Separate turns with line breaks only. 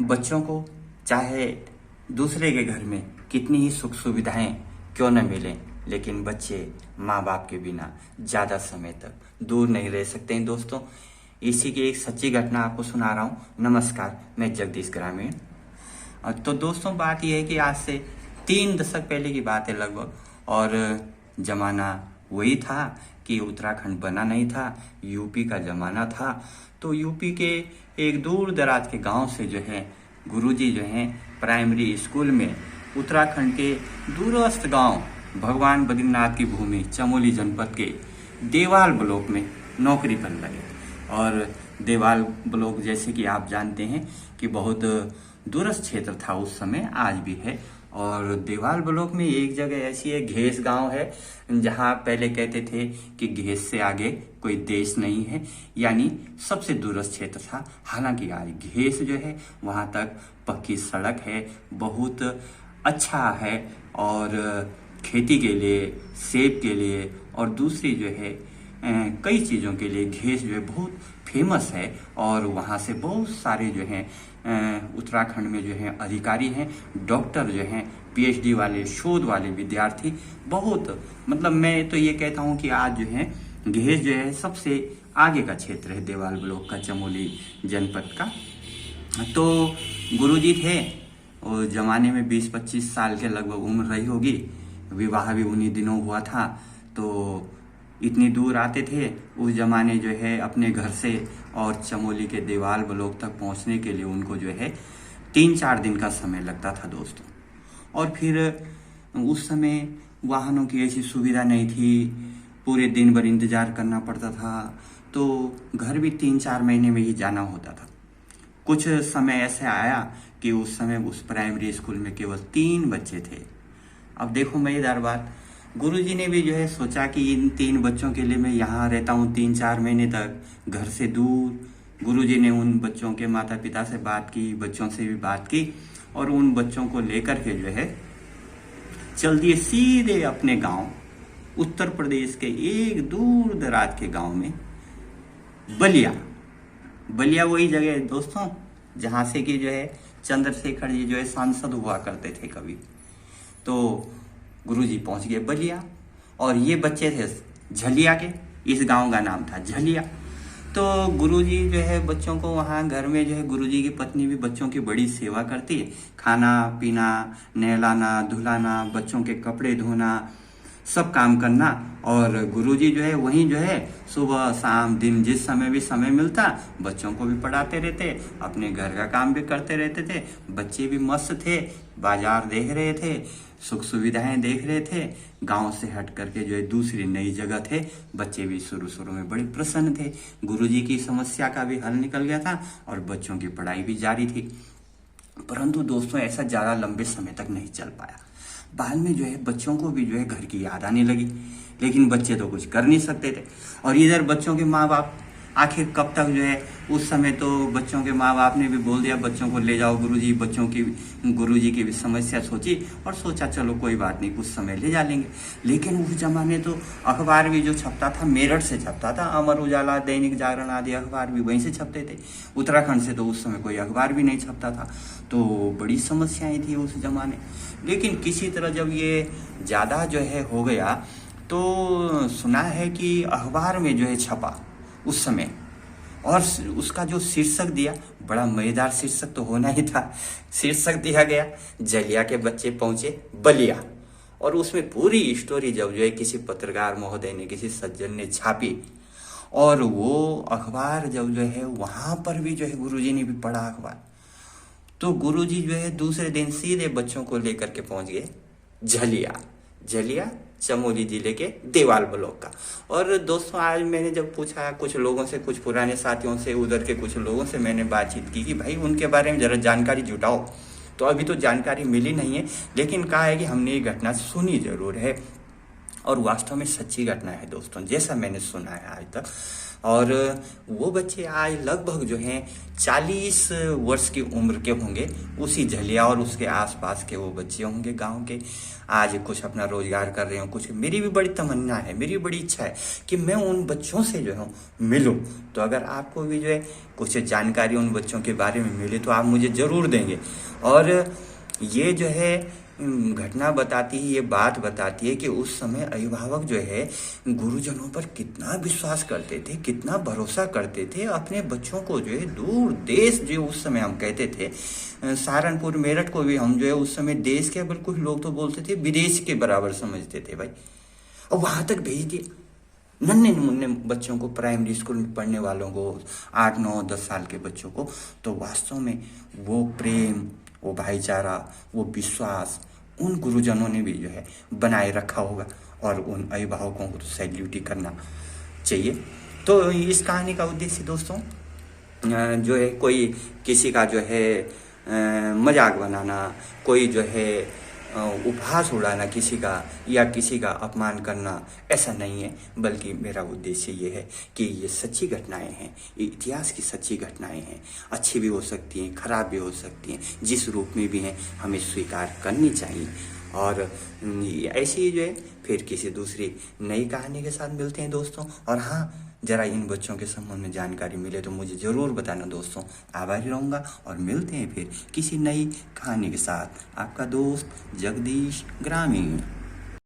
बच्चों को चाहे दूसरे के घर में कितनी ही सुख सुविधाएं क्यों न मिलें, लेकिन बच्चे माँ बाप के बिना ज़्यादा समय तक दूर नहीं रह सकते हैं दोस्तों। इसी की एक सच्ची घटना आपको सुना रहा हूँ। नमस्कार, मैं जगदीश ग्रामीण। तो दोस्तों, बात यह है कि आज से 3 दशक पहले की बात है लगभग, और ज़माना वही था कि उत्तराखंड बना नहीं था, यूपी का ज़माना था। तो यूपी के एक दूर दराज के गांव से जो है गुरुजी जो हैं प्राइमरी स्कूल में उत्तराखंड के दूरस्थ गांव भगवान बद्रीनाथ की भूमि चमोली जनपद के देवाल ब्लॉक में नौकरी पर लगे। और देवाल ब्लॉक, जैसे कि आप जानते हैं, कि बहुत दूरस्थ क्षेत्र था उस समय, आज भी है। और देवाल ब्लॉक में एक जगह ऐसी है, घेस गांव है, जहां पहले कहते थे कि घेस से आगे कोई देश नहीं है, यानी सबसे दूरस्थ क्षेत्र था। हालांकि आज घेस जो है वहां तक पक्की सड़क है, बहुत अच्छा है, और खेती के लिए, सेब के लिए और दूसरी जो है कई चीज़ों के लिए घेस जो है बहुत फेमस है। और वहाँ से बहुत सारे जो हैं उत्तराखंड में जो है अधिकारी हैं, डॉक्टर जो हैं, पीएचडी वाले, शोध वाले विद्यार्थी बहुत, मतलब मैं तो ये कहता हूँ कि आज जो है घेस जो है सबसे आगे का क्षेत्र है देवाल ब्लॉक का, चमोली जनपद का। तो गुरुजी थे, और ज़माने में 20-25 साल के लगभग उम्र रही होगी, विवाह भी उन्हीं दिनों हुआ था। तो इतनी दूर आते थे उस जमाने जो है अपने घर से, और चमोली के देवाल ब्लॉक तक पहुंचने के लिए उनको जो है 3-4 दिन का समय लगता था दोस्तों। और फिर उस समय वाहनों की ऐसी सुविधा नहीं थी, पूरे दिन भर इंतजार करना पड़ता था। तो घर भी 3-4 महीने में ही जाना होता था। कुछ समय ऐसे आया कि उस समय उस प्राइमरी स्कूल में केवल 3 बच्चे थे। अब देखो मजेदार बात, गुरुजी ने भी जो है सोचा कि इन 3 बच्चों के लिए मैं यहाँ रहता हूँ 3-4 महीने तक घर से दूर। गुरुजी ने उन बच्चों के माता पिता से बात की, बच्चों से भी बात की, और उन बच्चों को लेकर के जो है चल दिए सीधे अपने गांव, उत्तर प्रदेश के एक दूर दराज के गांव में, बलिया। बलिया वही जगह है दोस्तों जहाँ से कि जो है चंद्रशेखर जी जो है सांसद हुआ करते थे कभी। तो गुरुजी पहुंच गए बलिया, और ये बच्चे थे झलिया के, इस गांव का नाम था झलिया। तो गुरुजी जो है बच्चों को वहाँ घर में जो है, गुरुजी की पत्नी भी बच्चों की बड़ी सेवा करती है, खाना पीना, नहलाना धुलाना, बच्चों के कपड़े धोना, सब काम करना। और गुरुजी जो है वहीं जो है सुबह शाम दिन जिस समय भी समय मिलता बच्चों को भी पढ़ाते रहते, अपने घर का काम भी करते रहते थे। बच्चे भी मस्त थे, बाजार देख रहे थे, सुख सुविधाएं देख रहे थे। गांव से हट करके जो है दूसरी नई जगह थे। बच्चे भी शुरू में बड़े प्रसन्न थे, गुरुजी की समस्या का भी हल निकल गया था और बच्चों की पढ़ाई भी जारी थी। परंतु दोस्तों ऐसा ज़्यादा लंबे समय तक नहीं चल पाया। बाद में जो है बच्चों को भी जो है घर की याद आने लगी, लेकिन बच्चे तो कुछ कर नहीं सकते थे। और इधर बच्चों के माँ बाप, आखिर कब तक जो है, उस समय तो बच्चों के माँ बाप ने भी बोल दिया बच्चों को ले जाओ गुरुजी। बच्चों की, गुरुजी की भी समस्या सोची और सोचा चलो कोई बात नहीं, कुछ समय ले जा लेंगे। लेकिन उस जमाने तो अखबार भी जो छपता था मेरठ से छपता था, अमर उजाला, दैनिक जागरण आदि अखबार भी वहीं से छपते थे। उत्तराखंड से तो उस समय कोई अखबार भी नहीं छपता था। तो बड़ी समस्याएं थी उस जमाने। लेकिन किसी तरह जब ये ज़्यादा जो है हो गया, तो सुना है कि अखबार में जो है छपा उस समय, और उसका जो शीर्षक दिया, बड़ा मजेदार शीर्षक तो होना ही था। शीर्षक दिया गया, झलिया के बच्चे पहुंचे बलिया। और उसमें पूरी स्टोरी जब जो है किसी पत्रकार महोदय ने, किसी सज्जन ने छापी, और वो अखबार जब जो है वहां पर भी जो है गुरुजी ने भी पढ़ा अखबार, तो गुरुजी जो है दूसरे दिन सीधे बच्चों को लेकर के पहुंच गए झलिया। झलिया चमोली जिले के देवाल ब्लॉक का। और दोस्तों आज मैंने जब पूछा कुछ लोगों से, कुछ पुराने साथियों से, उधर के कुछ लोगों से मैंने बातचीत की कि भाई उनके बारे में जरा जानकारी जुटाओ, तो अभी तो जानकारी मिली नहीं है, लेकिन कहा है कि हमने ये घटना सुनी जरूर है, और वास्तव में सच्ची घटना है दोस्तों, जैसा मैंने सुना है आज तक। और वो बच्चे आज लगभग जो हैं 40 वर्ष की उम्र के होंगे, उसी झलिया और उसके आसपास के वो बच्चे होंगे गांव के। आज कुछ अपना रोजगार कर रहे हो, कुछ। मेरी भी बड़ी तमन्ना है, मेरी बड़ी इच्छा है कि मैं उन बच्चों से जो है मिलूं। तो अगर आपको भी जो है कुछ जानकारी उन बच्चों के बारे में मिले तो आप मुझे ज़रूर देंगे। और ये जो है घटना बताती है, ये बात बताती है कि उस समय अभिभावक जो है गुरुजनों पर कितना विश्वास करते थे, कितना भरोसा करते थे। अपने बच्चों को जो है दूर देश, जो उस समय हम कहते थे सहारनपुर मेरठ को भी हम जो है उस समय देश के, बिल्कुल लोग तो बोलते थे विदेश के बराबर समझते थे भाई, और वहां तक भेज दिया नन्हे मुन्ने बच्चों को, प्राइमरी स्कूल में पढ़ने वालों को, 8 9 10 साल के बच्चों को। तो वास्तव में वो प्रेम, वो भाईचारा, वो विश्वास उन गुरुजनों ने भी जो है बनाए रखा होगा, और उन अभिभावकों को तो सैल्यूट ही करना चाहिए। तो इस कहानी का उद्देश्य दोस्तों जो है कोई किसी का जो है मजाक बनाना, कोई जो है उपहास उड़ाना किसी का, या किसी का अपमान करना, ऐसा नहीं है। बल्कि मेरा उद्देश्य ये है कि ये सच्ची घटनाएं हैं, ये इतिहास की सच्ची घटनाएं हैं। अच्छी भी हो सकती हैं, खराब भी हो सकती हैं, जिस रूप में भी हैं हमें स्वीकार करनी चाहिए। और ऐसे ही जो है फिर किसी दूसरी नई कहानी के साथ मिलते हैं दोस्तों। और हाँ, जरा इन बच्चों के संबंध में जानकारी मिले तो मुझे ज़रूर बताना दोस्तों। आभारी रहूँगा और मिलते हैं फिर किसी नई कहानी के साथ। आपका दोस्त जगदीश ग्रामीण।